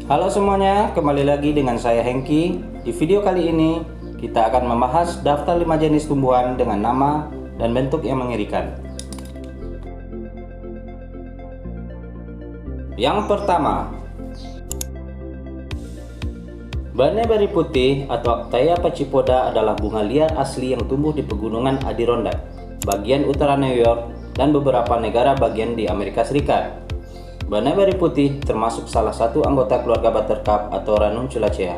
Halo semuanya, kembali lagi dengan saya Hengki. Di video kali ini kita akan membahas daftar 5 jenis tumbuhan dengan nama dan bentuk yang mengerikan. Yang pertama, Banneberry putih atau Actaea pachypoda adalah bunga liar asli yang tumbuh di pegunungan Adirondack, bagian utara New York, dan beberapa negara bagian di Amerika Serikat. Banneberry putih termasuk salah satu anggota keluarga Buttercup atau Ranunculaceae.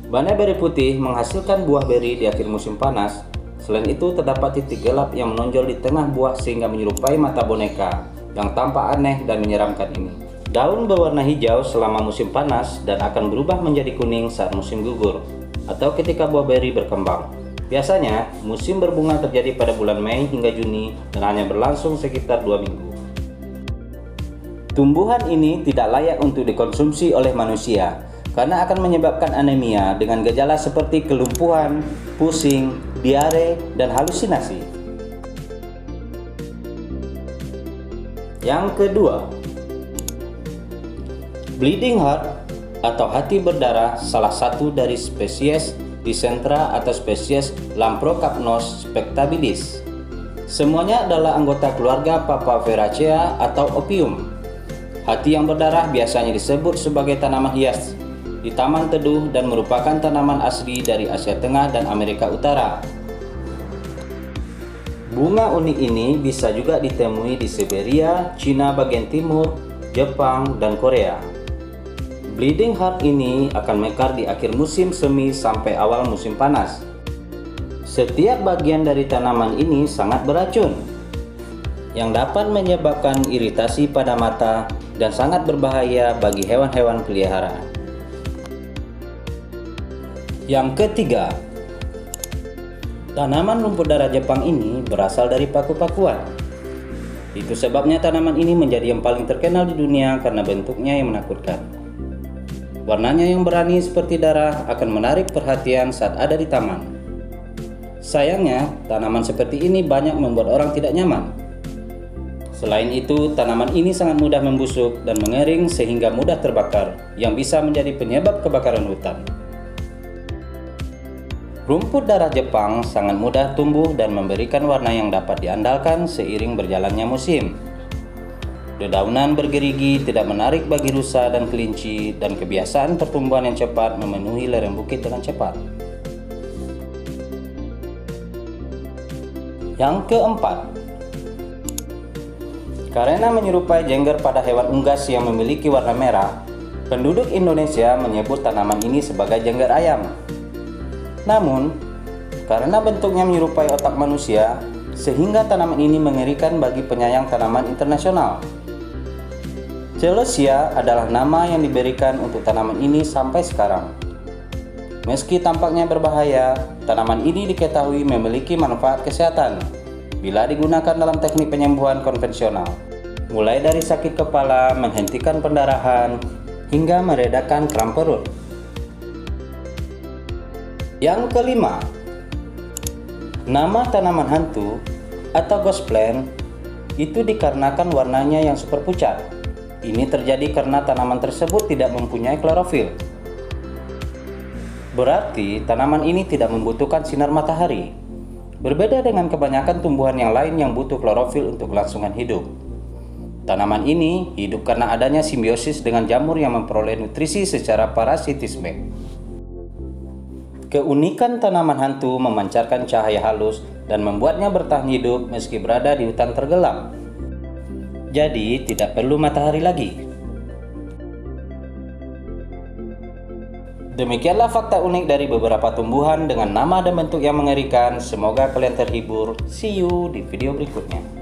Banneberry putih menghasilkan buah beri di akhir musim panas. Selain itu, terdapat titik gelap yang menonjol di tengah buah sehingga menyerupai mata boneka yang tampak aneh dan menyeramkan ini. Daun berwarna hijau selama musim panas dan akan berubah menjadi kuning saat musim gugur atau ketika buah beri berkembang. Biasanya, musim berbunga terjadi pada bulan Mei hingga Juni dan hanya berlangsung sekitar 2 minggu. Tumbuhan ini tidak layak untuk dikonsumsi oleh manusia karena akan menyebabkan anemia dengan gejala seperti kelumpuhan, pusing, diare, dan halusinasi. Yang kedua, Bleeding Heart atau hati berdarah, salah satu dari spesies Dicentra atau spesies Lamprocapnos spectabilis. Semuanya adalah anggota keluarga Papaveraceae atau Opium. Hati yang berdarah biasanya disebut sebagai tanaman hias di taman teduh dan merupakan tanaman asli dari Asia Tengah dan Amerika Utara. Bunga unik ini bisa juga ditemui di Siberia, Cina bagian timur, Jepang, dan Korea. Bleeding Heart ini akan mekar di akhir musim semi sampai awal musim panas. Setiap bagian dari tanaman ini sangat beracun, yang dapat menyebabkan iritasi pada mata dan sangat berbahaya bagi hewan-hewan peliharaan. Yang ketiga, tanaman rumput darah Jepang ini berasal dari paku-pakuan. Itu sebabnya tanaman ini menjadi yang paling terkenal di dunia karena bentuknya yang menakutkan. Warnanya yang berani seperti darah akan menarik perhatian saat ada di taman. Sayangnya, tanaman seperti ini banyak membuat orang tidak nyaman. Selain itu, tanaman ini sangat mudah membusuk dan mengering sehingga mudah terbakar, yang bisa menjadi penyebab kebakaran hutan. Rumput darah Jepang sangat mudah tumbuh dan memberikan warna yang dapat diandalkan seiring berjalannya musim. Dedaunan bergerigi tidak menarik bagi rusa dan kelinci, dan kebiasaan pertumbuhan yang cepat memenuhi lereng bukit dengan cepat. Yang keempat, karena menyerupai jengger pada hewan unggas yang memiliki warna merah, penduduk Indonesia menyebut tanaman ini sebagai jengger ayam. Namun, karena bentuknya menyerupai otak manusia, sehingga tanaman ini mengerikan bagi penyayang tanaman internasional. Celosia adalah nama yang diberikan untuk tanaman ini sampai sekarang. Meski tampaknya berbahaya, tanaman ini diketahui memiliki manfaat kesehatan bila digunakan dalam teknik penyembuhan konvensional, mulai dari sakit kepala, menghentikan pendarahan, hingga meredakan kram perut. Yang kelima, nama tanaman hantu atau ghost plant itu dikarenakan warnanya yang super pucat. Ini terjadi karena tanaman tersebut tidak mempunyai klorofil. Berarti tanaman ini tidak membutuhkan sinar matahari. Berbeda dengan kebanyakan tumbuhan yang lain yang butuh klorofil untuk kelangsungan hidup. Tanaman ini hidup karena adanya simbiosis dengan jamur yang memperoleh nutrisi secara parasitisme. Keunikan tanaman hantu memancarkan cahaya halus dan membuatnya bertahan hidup meski berada di hutan tergelap. Jadi tidak perlu matahari lagi. Demikianlah fakta unik dari beberapa tumbuhan dengan nama dan bentuk yang mengerikan. Semoga kalian terhibur. See you di video berikutnya.